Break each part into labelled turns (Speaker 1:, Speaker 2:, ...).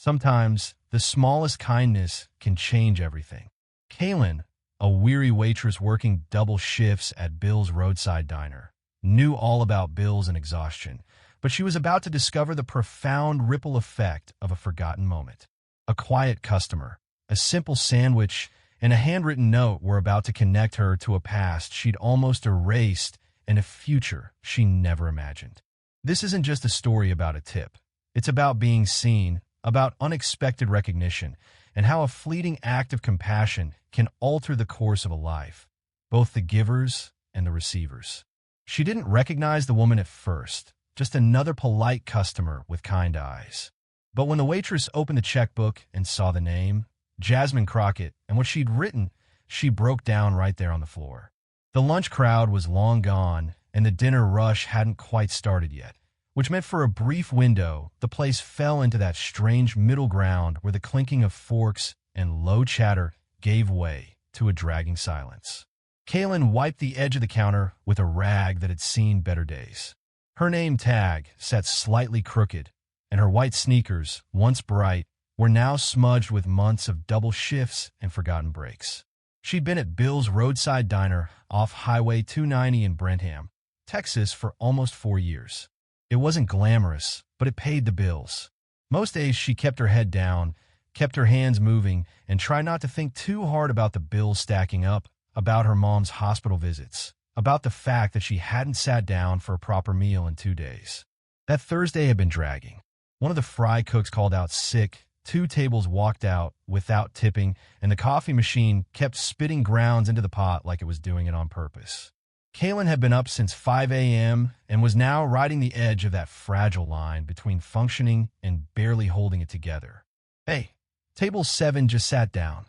Speaker 1: Sometimes the smallest kindness can change everything. Kaylin, a weary waitress working double shifts at Bill's roadside diner, knew all about bills and exhaustion, but she was about to discover the profound ripple effect of a forgotten moment. A quiet customer, a simple sandwich, and a handwritten note were about to connect her to a past she'd almost erased and a future she never imagined. This isn't just a story about a tip. It's about being seen, about unexpected recognition, and how a fleeting act of compassion can alter the course of a life, both the givers and the receivers. She didn't recognize the woman at first, just another polite customer with kind eyes. But when the waitress opened the checkbook and saw the name, Jasmine Crockett, and what she'd written, she broke down right there on the floor. The lunch crowd was long gone, and the dinner rush hadn't quite started yet, which meant for a brief window, the place fell into that strange middle ground where the clinking of forks and low chatter gave way to a dragging silence. Kaylin wiped the edge of the counter with a rag that had seen better days. Her name tag sat slightly crooked, and her white sneakers, once bright, were now smudged with months of double shifts and forgotten breaks. She'd been at Bill's roadside diner off Highway 290 in Brentham, Texas for almost 4 years. It wasn't glamorous, but it paid the bills. Most days she kept her head down, kept her hands moving, and tried not to think too hard about the bills stacking up, about her mom's hospital visits, about the fact that she hadn't sat down for a proper meal in 2 days. That Thursday had been dragging. One of the fry cooks called out sick, 2 tables walked out without tipping, and the coffee machine kept spitting grounds into the pot like it was doing it on purpose. Kaylin had been up since 5 a.m. and was now riding the edge of that fragile line between functioning and barely holding it together. "Hey, table 7 just sat down,"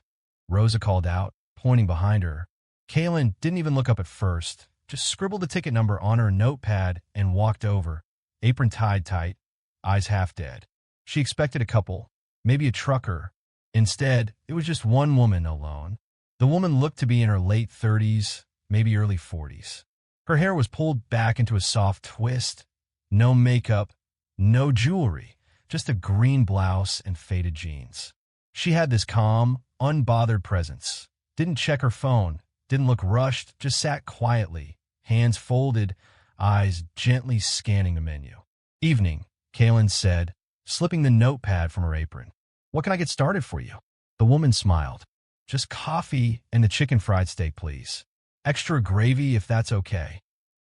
Speaker 1: Rosa called out, pointing behind her. Kaylin didn't even look up at first, just scribbled the ticket number on her notepad and walked over, apron tied tight, eyes half dead. She expected a couple, maybe a trucker. Instead, it was just one woman alone. The woman looked to be in her late 30s, maybe early 40s. Her hair was pulled back into a soft twist. No makeup, no jewelry, just a green blouse and faded jeans. She had this calm, unbothered presence. Didn't check her phone, didn't look rushed, just sat quietly, hands folded, eyes gently scanning the menu. "Evening," Kaylin said, slipping the notepad from her apron. "What can I get started for you?" The woman smiled. "Just coffee and the chicken fried steak, please. Extra gravy if that's okay."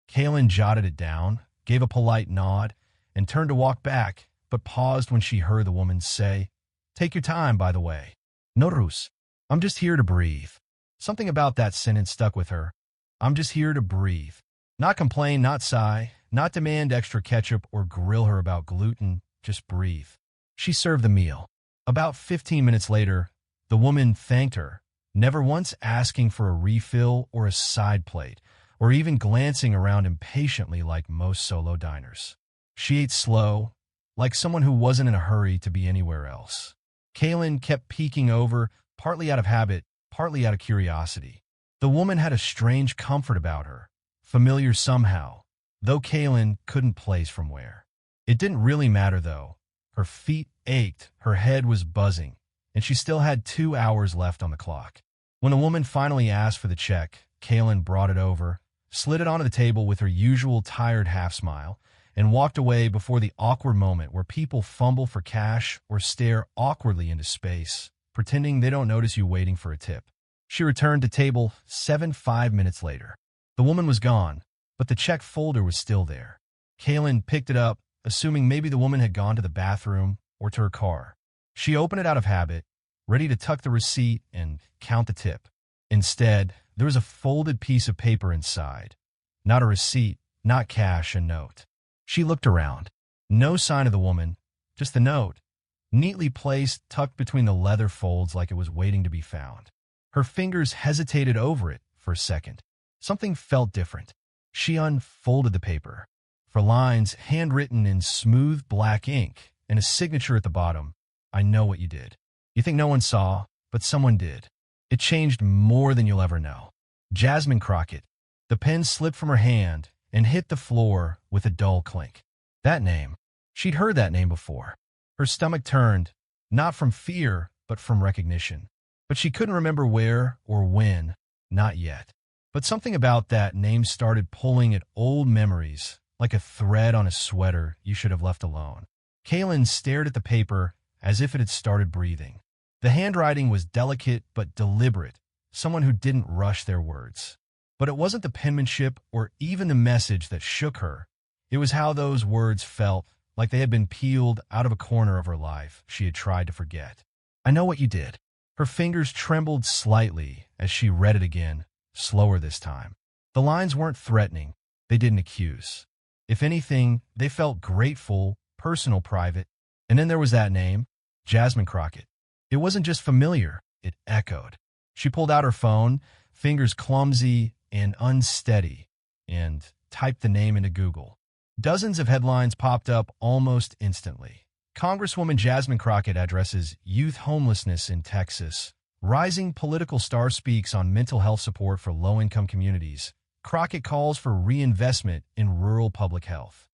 Speaker 1: Kaylin jotted it down, gave a polite nod, and turned to walk back, but paused when she heard the woman say, "Take your time, by the way. No rus. I'm just here to breathe." Something about that sentence stuck with her. I'm just here to breathe. Not complain, not sigh, not demand extra ketchup or grill her about gluten, just breathe. She served the meal. About 15 minutes later, the woman thanked her, never once asking for a refill or a side plate, or even glancing around impatiently like most solo diners. She ate slow, like someone who wasn't in a hurry to be anywhere else. Kaylin kept peeking over, partly out of habit, partly out of curiosity. The woman had a strange comfort about her, familiar somehow, though Kaylin couldn't place from where. It didn't really matter, though. Her feet ached, her head was buzzing, and she still had 2 hours left on the clock. When the woman finally asked for the check, Kaylin brought it over, slid it onto the table with her usual tired half-smile, and walked away before the awkward moment where people fumble for cash or stare awkwardly into space, pretending they don't notice you waiting for a tip. She returned to table 7 5 minutes later. The woman was gone, but the check folder was still there. Kaylin picked it up, assuming maybe the woman had gone to the bathroom or to her car. She opened it out of habit, ready to tuck the receipt and count the tip. Instead, there was a folded piece of paper inside. Not a receipt, not cash, a note. She looked around. No sign of the woman, just the note, neatly placed, tucked between the leather folds like it was waiting to be found. Her fingers hesitated over it for a second. Something felt different. She unfolded the paper. For lines handwritten in smooth black ink and a signature at the bottom, "I know what you did. You think no one saw, but someone did. It changed more than you'll ever know. Jasmine Crockett." The pen slipped from her hand and hit the floor with a dull clink. That name. She'd heard that name before. Her stomach turned, Not from fear, but from recognition. But she couldn't remember where or when, not yet. But something about that name started pulling at old memories, like a thread on a sweater you should have left alone. Kaylin stared at the paper as if it had started breathing. The handwriting was delicate but deliberate, someone who didn't rush their words. But it wasn't the penmanship or even the message that shook her. It was how those words felt, like they had been peeled out of a corner of her life she had tried to forget. I know what you did. Her fingers trembled slightly as she read it again, slower this time. The lines weren't threatening. They didn't accuse. If anything, they felt grateful, personal, private. And then there was that name, Jasmine Crockett. It wasn't just familiar, it echoed. She pulled out her phone, fingers clumsy and unsteady, and typed the name into Google. Dozens of headlines popped up almost instantly. Congresswoman Jasmine Crockett addresses youth homelessness in Texas. Rising political star speaks on mental health support for low-income communities. Crockett calls for reinvestment in rural public health.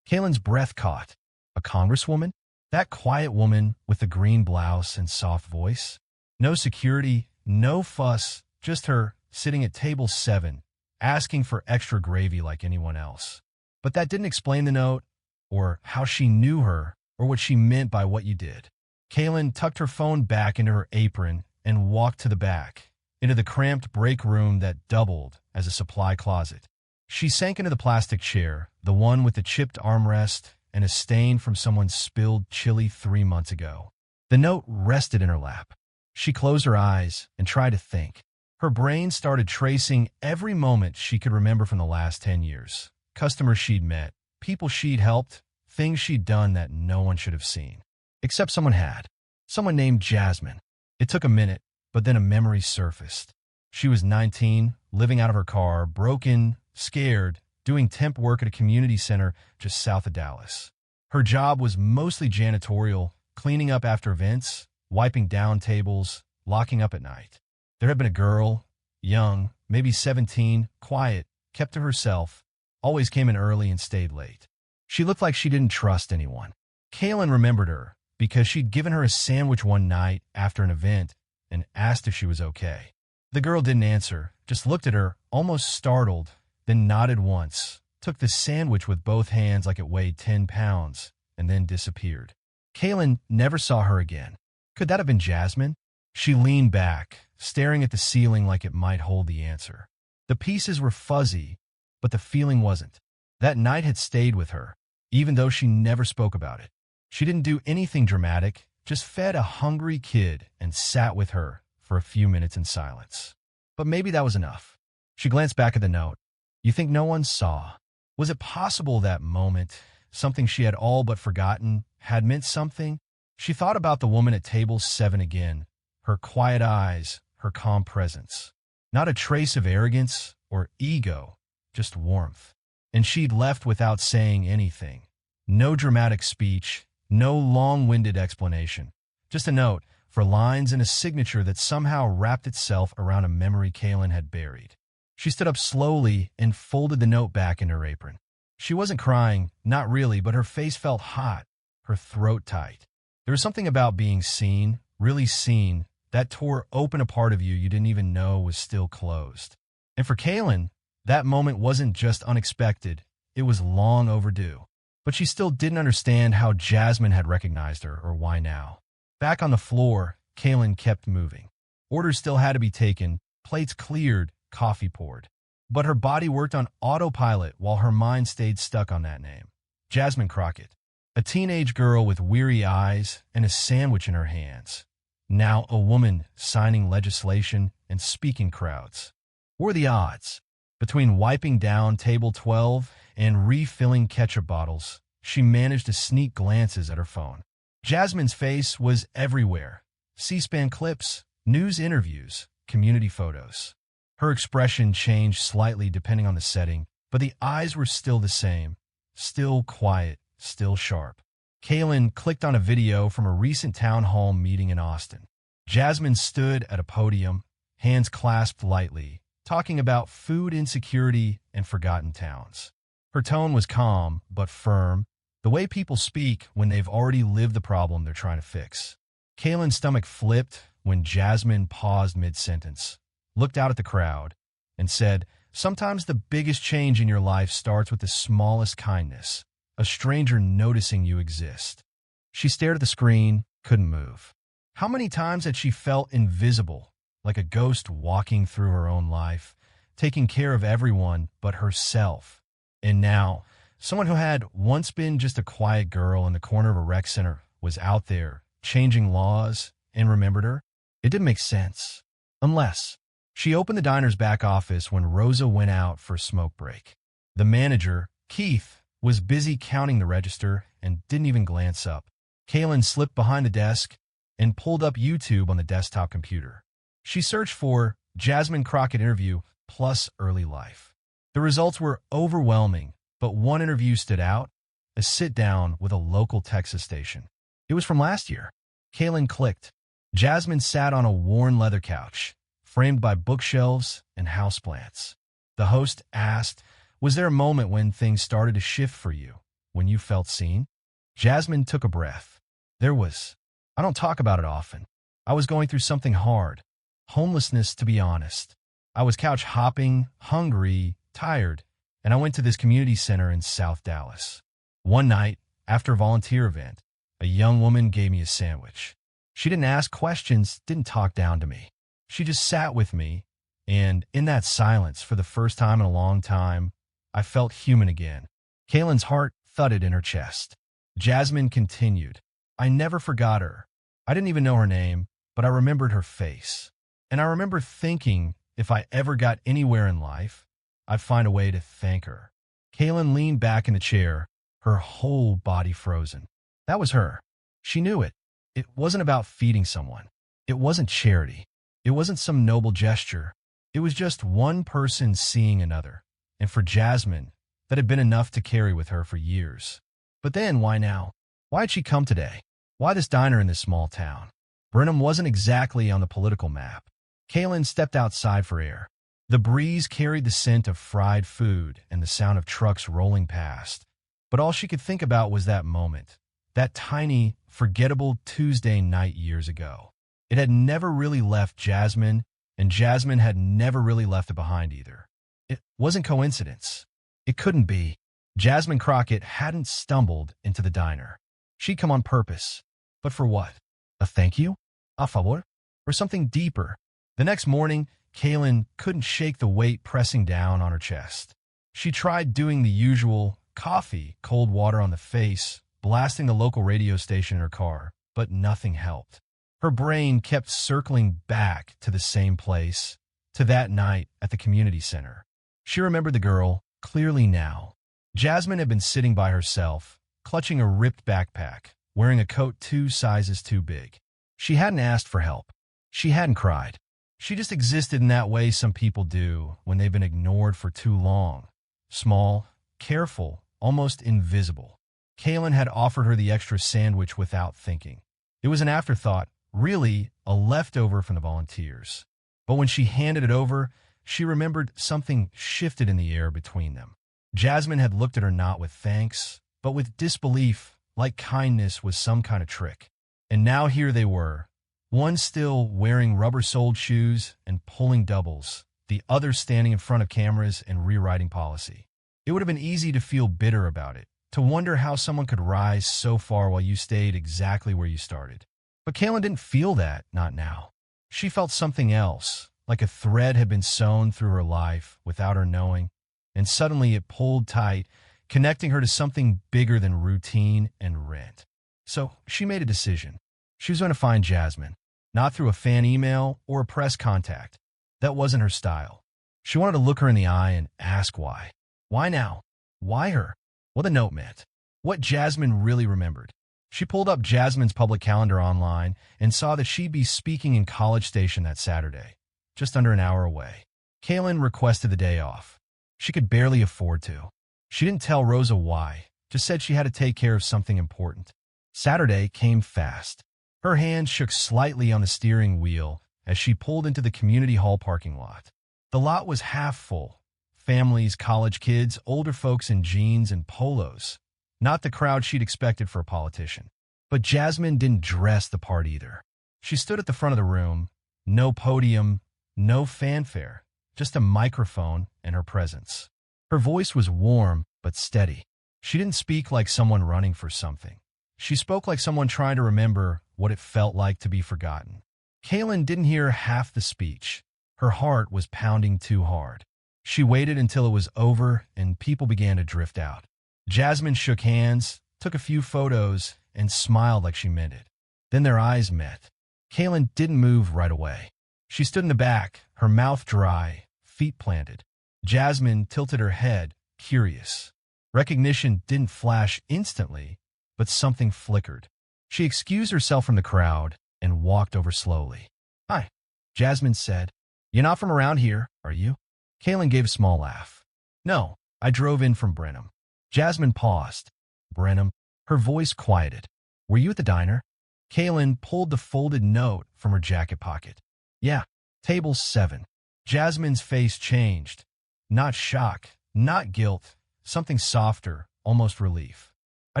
Speaker 1: Kaylin's breath caught. A congresswoman? That quiet woman with the green blouse and soft voice? No security, no fuss, just her sitting at table 7, asking for extra gravy like anyone else. But that didn't explain the note, or how she knew her, or what she meant by what you did. Kaylin tucked her phone back into her apron and walked to the back, into the cramped break room that doubled as a supply closet. She sank into the plastic chair, the one with the chipped armrest and a stain from someone's spilled chili 3 months ago. The note rested in her lap. She closed her eyes and tried to think. Her brain started tracing every moment she could remember from the last 10 years. Customers she'd met, people she'd helped, things she'd done that no one should have seen. Except someone had. Someone named Jasmine. It took a minute, but then a memory surfaced. She was 19, living out of her car, broken, scared, doing temp work at a community center just south of Dallas. Her job was mostly janitorial, cleaning up after events, wiping down tables, locking up at night. There had been a girl, young, maybe 17, quiet, kept to herself, always came in early and stayed late. She looked like she didn't trust anyone. Kaylin remembered her because she'd given her a sandwich one night after an event and asked if she was okay. The girl didn't answer, just looked at her, almost startled, then nodded once, took the sandwich with both hands like it weighed 10 pounds, and then disappeared. Kaylin never saw her again. Could that have been Jasmine? She leaned back, staring at the ceiling like it might hold the answer. The pieces were fuzzy, but the feeling wasn't. That night had stayed with her, even though she never spoke about it. She didn't do anything dramatic, just fed a hungry kid and sat with her for a few minutes in silence. But maybe that was enough. She glanced back at the note. You think no one saw? Was it possible that moment, something she had all but forgotten, had meant something? She thought about the woman at table 7 again, her quiet eyes, her calm presence. Not a trace of arrogance or ego, just warmth. And she'd left without saying anything. No dramatic speech, no long-winded explanation. Just a note, for lines and a signature that somehow wrapped itself around a memory Kaylin had buried. She stood up slowly and folded the note back in her apron. She wasn't crying, not really, but her face felt hot, her throat tight. There was something about being seen, really seen, that tore open a part of you you didn't even know was still closed. And for Kaylin, that moment wasn't just unexpected, it was long overdue. But she still didn't understand how Jasmine had recognized her or why now. Back on the floor, Kaylin kept moving. Orders still had to be taken, plates cleared, coffee poured. But her body worked on autopilot while her mind stayed stuck on that name. Jasmine Crockett. A teenage girl with weary eyes and a sandwich in her hands. Now a woman signing legislation and speaking crowds. What were the odds? Between wiping down table 12 and refilling ketchup bottles, she managed to sneak glances at her phone. Jasmine's face was everywhere. C-SPAN clips, news interviews, community photos. Her expression changed slightly depending on the setting, but the eyes were still the same. Still quiet, still sharp. Kaylin clicked on a video from a recent town hall meeting in Austin. Jasmine stood at a podium, hands clasped lightly, talking about food insecurity and forgotten towns. Her tone was calm but firm, the way people speak when they've already lived the problem they're trying to fix. Kaylin's stomach flipped when Jasmine paused mid-sentence, looked out at the crowd, and said, "Sometimes the biggest change in your life starts with the smallest kindness, a stranger noticing you exist." She stared at the screen, couldn't move. How many times had she felt invisible, like a ghost walking through her own life, taking care of everyone but herself? And now, someone who had once been just a quiet girl in the corner of a rec center was out there, changing laws, and remembered her? It didn't make sense. Unless she opened the diner's back office when Rosa went out for a smoke break. The manager, Keith, was busy counting the register and didn't even glance up. Kaylin slipped behind the desk and pulled up YouTube on the desktop computer. She searched for Jasmine Crockett interview plus early life. The results were overwhelming, but one interview stood out, a sit-down with a local Texas station. It was from last year. Kaylin clicked. Jasmine sat on a worn leather couch, framed by bookshelves and houseplants. The host asked, "Was there a moment when things started to shift for you, when you felt seen?" Jasmine took a breath. There was. I don't talk about it often. I was going through something hard. Homelessness, to be honest. I was couch hopping, hungry, tired, and I went to this community center in South Dallas. One night, after a volunteer event, a young woman gave me a sandwich. She didn't ask questions, didn't talk down to me. She just sat with me, and in that silence, for the first time in a long time, I felt human again. Kaylin's heart thudded in her chest. Jasmine continued. I never forgot her. I didn't even know her name, but I remembered her face. And I remember thinking if I ever got anywhere in life, I'd find a way to thank her. Kaylin leaned back in the chair, her whole body frozen. That was her. She knew it. It wasn't about feeding someone. It wasn't charity. It wasn't some noble gesture. It was just one person seeing another. And for Jasmine, that had been enough to carry with her for years. But then, why now? Why had she come today? Why this diner in this small town? Brenham wasn't exactly on the political map. Kaylin stepped outside for air. The breeze carried the scent of fried food and the sound of trucks rolling past. But all she could think about was that moment, that tiny, forgettable Tuesday night years ago. It had never really left Jasmine, and Jasmine had never really left it behind either. It wasn't coincidence. It couldn't be. Jasmine Crockett hadn't stumbled into the diner. She'd come on purpose. But for what? A thank you? A favor? Or something deeper? The next morning, Kaylin couldn't shake the weight pressing down on her chest. She tried doing the usual coffee, cold water on the face, blasting the local radio station in her car, but nothing helped. Her brain kept circling back to the same place, to that night at the community center. She remembered the girl clearly now. Jasmine had been sitting by herself, clutching a ripped backpack, wearing a coat 2 sizes too big. She hadn't asked for help. She hadn't cried. She just existed in that way some people do when they've been ignored for too long. Small, careful, almost invisible. Kaylin had offered her the extra sandwich without thinking. It was an afterthought, really a leftover from the volunteers. But when she handed it over, she remembered something shifted in the air between them. Jasmine had looked at her not with thanks, but with disbelief, like kindness was some kind of trick. And now here they were, one still wearing rubber-soled shoes and pulling doubles, the other standing in front of cameras and rewriting policy. It would have been easy to feel bitter about it, to wonder how someone could rise so far while you stayed exactly where you started. But Kaylin didn't feel that, not now. She felt something else, like a thread had been sewn through her life without her knowing, and suddenly it pulled tight, connecting her to something bigger than routine and rent. So she made a decision. She was going to find Jasmine, not through a fan email or a press contact. That wasn't her style. She wanted to look her in the eye and ask why. Why now? Why her? What the note meant. What Jasmine really remembered. She pulled up Jasmine's public calendar online and saw that she'd be speaking in College Station that Saturday, just under an hour away. Kaylin requested the day off. She could barely afford to. She didn't tell Rosa why, just said she had to take care of something important. Saturday came fast. Her hand shook slightly on the steering wheel as she pulled into the community hall parking lot. The lot was half full. Families, college kids, older folks in jeans and polos. Not the crowd she'd expected for a politician. But Jasmine didn't dress the part either. She stood at the front of the room, no podium, no fanfare, just a microphone and her presence. Her voice was warm but steady. She didn't speak like someone running for something. She spoke like someone trying to remember what it felt like to be forgotten. Kaylin didn't hear half the speech. Her heart was pounding too hard. She waited until it was over and people began to drift out. Jasmine shook hands, took a few photos, and smiled like she meant it. Then their eyes met. Kaylin didn't move right away. She stood in the back, her mouth dry, feet planted. Jasmine tilted her head, curious. Recognition didn't flash instantly, but something flickered. She excused herself from the crowd and walked over slowly. "Hi," Jasmine said. "You're not from around here, are you?" Kaylin gave a small laugh. "No, I drove in from Brenham." Jasmine paused. "Brenham?" Her voice quieted. "Were you at the diner?" Kaylin pulled the folded note from her jacket pocket. "Yeah, table 7. Jasmine's face changed. Not shock, not guilt, something softer, almost relief. "I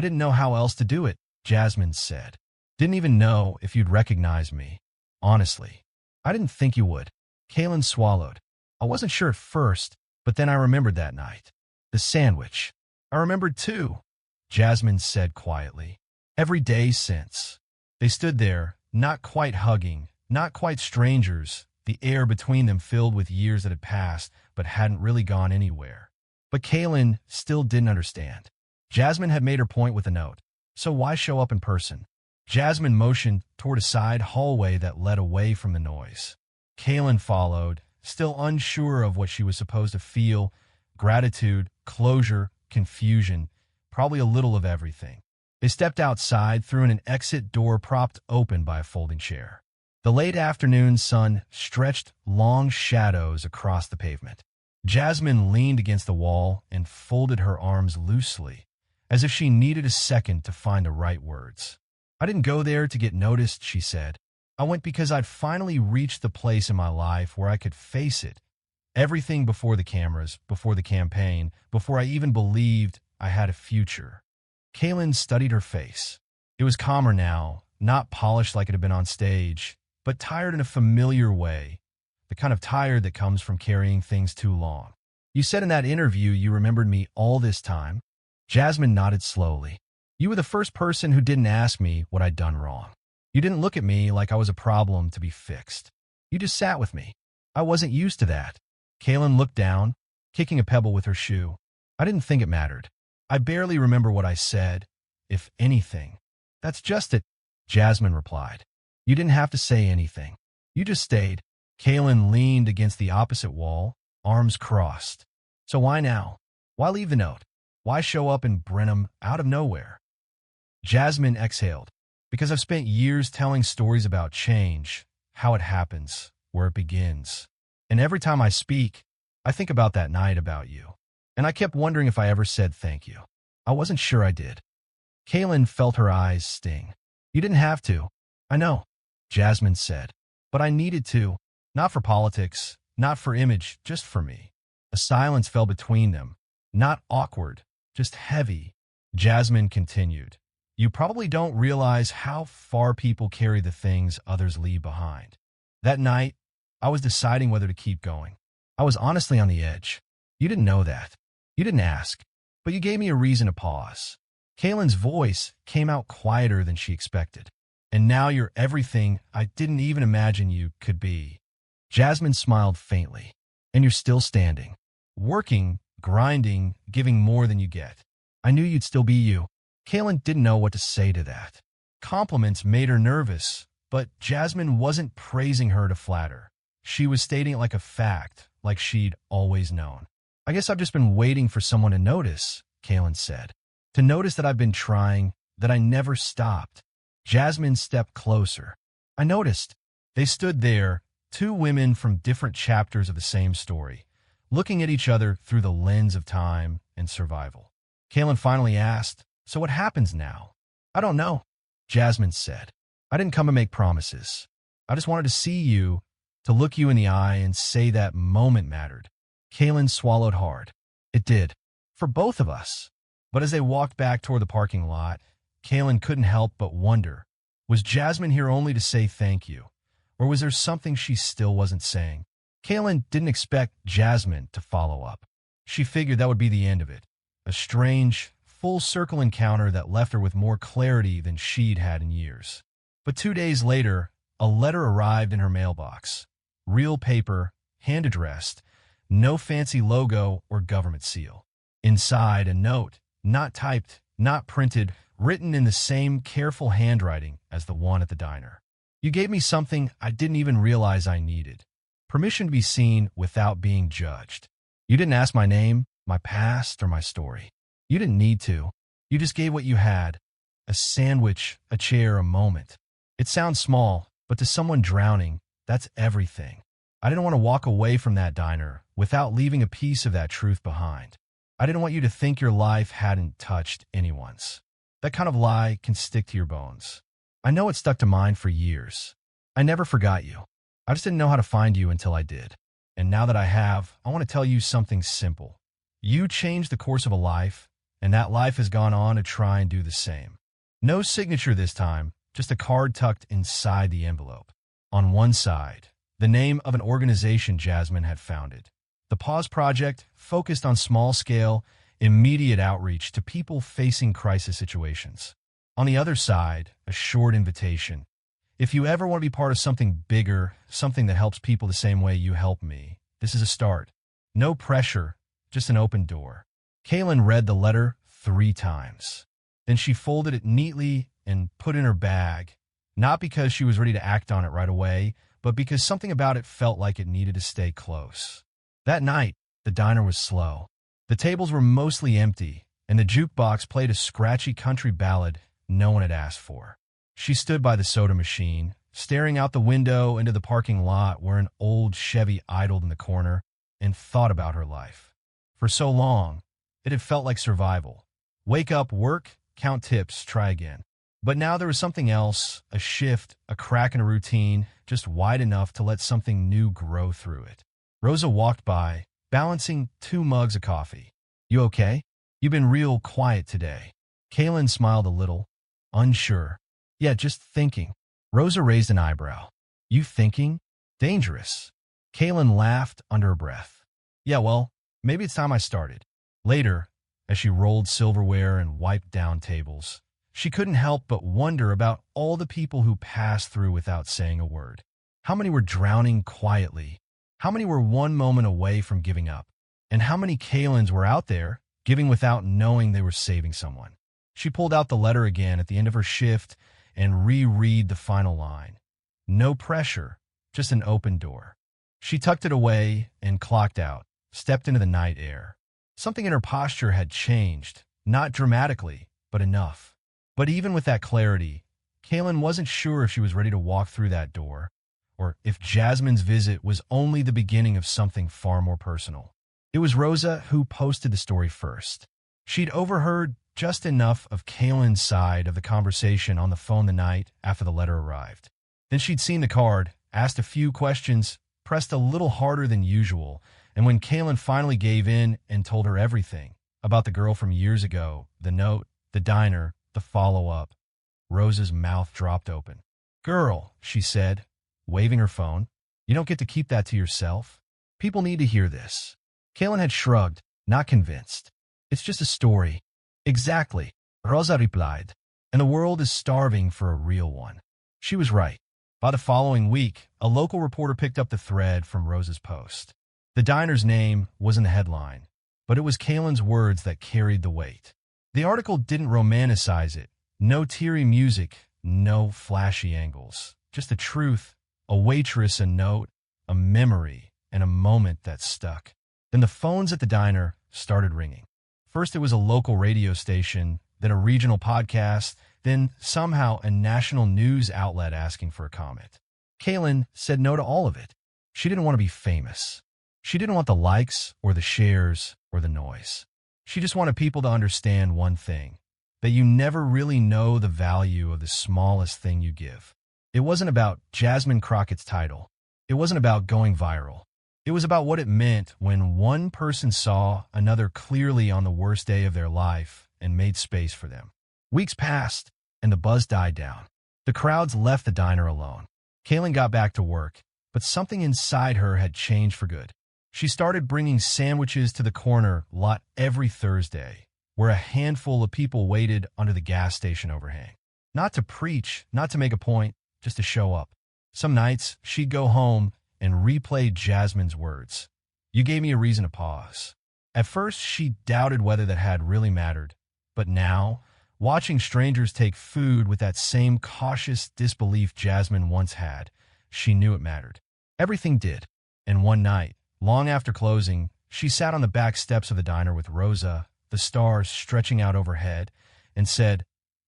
Speaker 1: didn't know how else to do it," Jasmine said. "Didn't even know if you'd recognize me. Honestly, I didn't think you would." Kaylin swallowed. "I wasn't sure at first, but then I remembered that night. The sandwich. I remembered too," Jasmine said quietly. "Every day since." They stood there, not quite hugging, not quite strangers, the air between them filled with years that had passed but hadn't really gone anywhere. But Kaylin still didn't understand. Jasmine had made her point with a note. So why show up in person? Jasmine motioned toward a side hallway that led away from the noise. Kaylin followed, still unsure of what she was supposed to feel: gratitude, closure, confusion, probably a little of everything. They stepped outside through an exit door propped open by a folding chair. The late afternoon sun stretched long shadows across the pavement. Jasmine leaned against the wall and folded her arms loosely, as if she needed a second to find the right words. "I didn't go there to get noticed," she said. "I went because I'd finally reached the place in my life where I could face it. Everything before the cameras, before the campaign, before I even believed I had a future." Kaylin studied her face. It was calmer now, not polished like it had been on stage, but tired in a familiar way, the kind of tired that comes from carrying things too long. "You said in that interview you remembered me all this time." Jasmine nodded slowly. "You were the first person who didn't ask me what I'd done wrong. You didn't look at me like I was a problem to be fixed. You just sat with me. I wasn't used to that." Kaylin looked down, kicking a pebble with her shoe. "I didn't think it mattered. I barely remember what I said, if anything." "That's just it," Jasmine replied. "You didn't have to say anything. You just stayed." Kaylin leaned against the opposite wall, arms crossed. "So why now? Why leave the note? Why show up in Brenham out of nowhere?" Jasmine exhaled. "Because I've spent years telling stories about change, how it happens, where it begins. And every time I speak, I think about that night about you. And I kept wondering if I ever said thank you. I wasn't sure I did." Kaylin felt her eyes sting. "You didn't have to." "I know," Jasmine said. "But I needed to. Not for politics, not for image, just for me." A silence fell between them. Not awkward, just heavy. Jasmine continued. "You probably don't realize how far people carry the things others leave behind. That night, I was deciding whether to keep going. I was honestly on the edge. You didn't know that. You didn't ask, but you gave me a reason to pause." Kaylin's voice came out quieter than she expected. "And now you're everything I didn't even imagine you could be." Jasmine smiled faintly. "And you're still standing. Working, grinding, giving more than you get. I knew you'd still be you." Kaylin didn't know what to say to that. Compliments made her nervous, but Jasmine wasn't praising her to flatter. She was stating it like a fact, like she'd always known. "I guess I've just been waiting for someone to notice," Kaylin said. "To notice that I've been trying, that I never stopped." Jasmine stepped closer. "I noticed." They stood there, two women from different chapters of the same story, looking at each other through the lens of time and survival. Kaylin finally asked, "So what happens now?" "I don't know," Jasmine said. "I didn't come to make promises. I just wanted to see you, to look you in the eye and say that moment mattered." Kaylin swallowed hard. It did. For both of us. But as they walked back toward the parking lot, Kaylin couldn't help but wonder, Was Jasmine here only to say thank you? Or was there something she still wasn't saying? Kaylin didn't expect Jasmine to follow up. She figured that would be the end of it. A strange, full-circle encounter that left her with more clarity than she'd had in years. But 2 days later, a letter arrived in her mailbox. Real paper, hand-addressed, no fancy logo or government seal. Inside, a note, not typed, not printed, written in the same careful handwriting as the one at the diner. You gave me something I didn't even realize I needed. Permission to be seen without being judged. You didn't ask my name, my past, or my story. You didn't need to. You just gave what you had. A sandwich, a chair, a moment. It sounds small, but to someone drowning, that's everything. I didn't want to walk away from that diner without leaving a piece of that truth behind. I didn't want you to think your life hadn't touched anyone's. That kind of lie can stick to your bones. I know it stuck to mine for years. I never forgot you. I just didn't know how to find you until I did. And now that I have, I want to tell you something simple. You changed the course of a life, and that life has gone on to try and do the same. No signature this time, just a card tucked inside the envelope. On one side, the name of an organization Jasmine had founded. The Pause Project focused on small-scale, immediate outreach to people facing crisis situations. On the other side, a short invitation. If you ever want to be part of something bigger, something that helps people the same way you help me, this is a start. No pressure, just an open door. Kaylin read the letter 3 times. Then she folded it neatly and put it in her bag, not because she was ready to act on it right away, but because something about it felt like it needed to stay close. That night, the diner was slow. The tables were mostly empty, and the jukebox played a scratchy country ballad no one had asked for. She stood by the soda machine, staring out the window into the parking lot where an old Chevy idled in the corner, and thought about her life. For so long, it had felt like survival. Wake up, work, count tips, try again. But now there was something else, a shift, a crack in a routine, just wide enough to let something new grow through it. Rosa walked by, balancing 2 mugs of coffee. You okay? You've been real quiet today. Kaylin smiled a little, unsure. Yeah, just thinking. Rosa raised an eyebrow. You thinking? Dangerous. Kaylin laughed under her breath. Yeah, well, maybe it's time I started. Later, as she rolled silverware and wiped down tables, she couldn't help but wonder about all the people who passed through without saying a word. How many were drowning quietly? How many were one moment away from giving up? And how many Kaylins were out there, giving without knowing they were saving someone? She pulled out the letter again at the end of her shift and reread the final line. No pressure, just an open door. She tucked it away and clocked out, stepped into the night air. Something in her posture had changed, not dramatically, but enough. But even with that clarity, Kaylin wasn't sure if she was ready to walk through that door, or if Jasmine's visit was only the beginning of something far more personal. It was Rosa who posted the story first. She'd overheard just enough of Kaylin's side of the conversation on the phone the night after the letter arrived. Then she'd seen the card, asked a few questions, pressed a little harder than usual, and when Kaylin finally gave in and told her everything about the girl from years ago, the note, the diner, the follow-up, Rosa's mouth dropped open. Girl, she said, waving her phone, you don't get to keep that to yourself. People need to hear this. Kaylin had shrugged, not convinced. It's just a story. Exactly, Rosa replied, and the world is starving for a real one. She was right. By the following week, a local reporter picked up the thread from Rosa's post. The diner's name was in the headline, but it was Kaylin's words that carried the weight. The article didn't romanticize it. No teary music, no flashy angles. Just the truth, a waitress, a note, a memory, and a moment that stuck. Then the phones at the diner started ringing. First it was a local radio station, then a regional podcast, then somehow a national news outlet asking for a comment. Kaylin said no to all of it. She didn't want to be famous. She didn't want the likes or the shares or the noise. She just wanted people to understand one thing, that you never really know the value of the smallest thing you give. It wasn't about Jasmine Crockett's title. It wasn't about going viral. It was about what it meant when one person saw another clearly on the worst day of their life and made space for them. Weeks passed, and the buzz died down. The crowds left the diner alone. Kaylin got back to work, but something inside her had changed for good. She started bringing sandwiches to the corner lot every Thursday, where a handful of people waited under the gas station overhang. Not to preach, not to make a point, just to show up. Some nights, she'd go home and replay Jasmine's words. You gave me a reason to pause. At first, she doubted whether that had really mattered. But now, watching strangers take food with that same cautious disbelief Jasmine once had, she knew it mattered. Everything did. And one night, long after closing, she sat on the back steps of the diner with Rosa, the stars stretching out overhead, and said,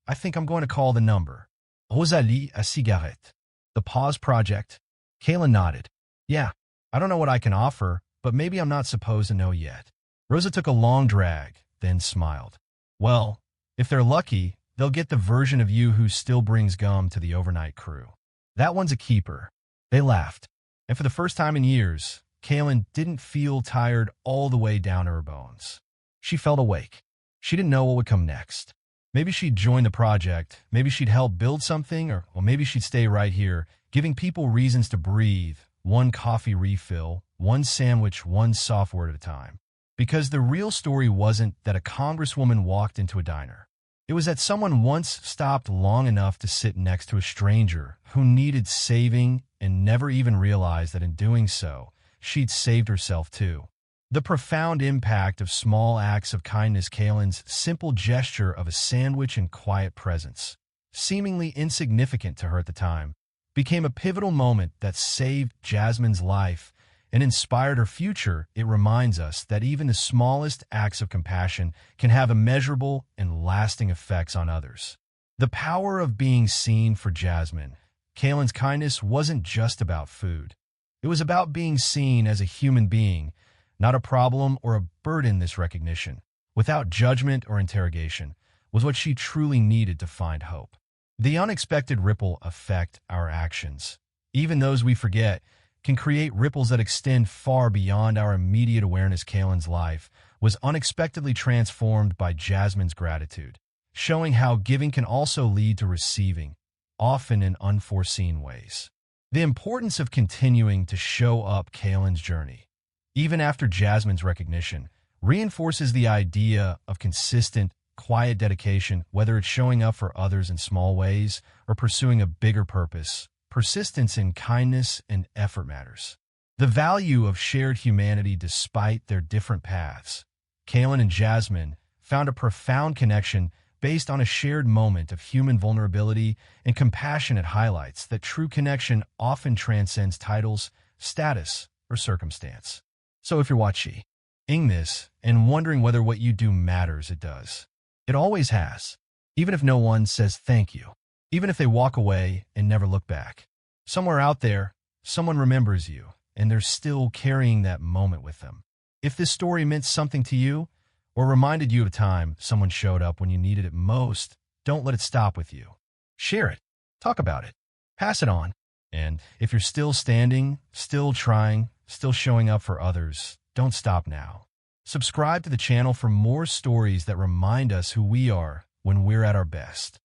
Speaker 1: I think I'm going to call the number. Rosalie a cigarette. The Pause Project. Kaylin nodded. Yeah, I don't know what I can offer, but maybe I'm not supposed to know yet. Rosa took a long drag, then smiled. Well, if they're lucky, they'll get the version of you who still brings gum to the overnight crew. That one's a keeper. They laughed. And for the first time in years, Kaylin didn't feel tired all the way down to her bones. She felt awake. She didn't know what would come next. Maybe she'd join the project, maybe she'd help build something, or maybe she'd stay right here, giving people reasons to breathe, one coffee refill, one sandwich, one soft word at a time. Because the real story wasn't that a congresswoman walked into a diner. It was that someone once stopped long enough to sit next to a stranger who needed saving and never even realized that in doing so, she'd saved herself too. The profound impact of small acts of kindness, Kaylin's simple gesture of a sandwich and quiet presence, seemingly insignificant to her at the time, became a pivotal moment that saved Jasmine's life and inspired her future. It reminds us that even the smallest acts of compassion can have immeasurable and lasting effects on others. The power of being seen for Jasmine, Kaylin's kindness wasn't just about food. It was about being seen as a human being, not a problem or a burden. This recognition, without judgment or interrogation, was what she truly needed to find hope. The unexpected ripple effect our actions, even those we forget, can create ripples that extend far beyond our immediate awareness. Kaylin's life was unexpectedly transformed by Jasmine's gratitude, showing how giving can also lead to receiving, often in unforeseen ways. The importance of continuing to show up. Kaylin's journey, even after Jasmine's recognition, reinforces the idea of consistent, quiet dedication, whether it's showing up for others in small ways or pursuing a bigger purpose. Persistence in kindness and effort matters. The value of shared humanity despite their different paths. Kaylin and Jasmine found a profound connection based on a shared moment of human vulnerability and compassion. It highlights that true connection often transcends titles, status, or circumstance. So if you're watching this and wondering whether what you do matters, it does. It always has. Even if no one says thank you. Even if they walk away and never look back. Somewhere out there, someone remembers you, and they're still carrying that moment with them. If this story meant something to you, or reminded you of a time someone showed up when you needed it most, don't let it stop with you. Share it. Talk about it. Pass it on. And if you're still standing, still trying, still showing up for others, don't stop now. Subscribe to the channel for more stories that remind us who we are when we're at our best.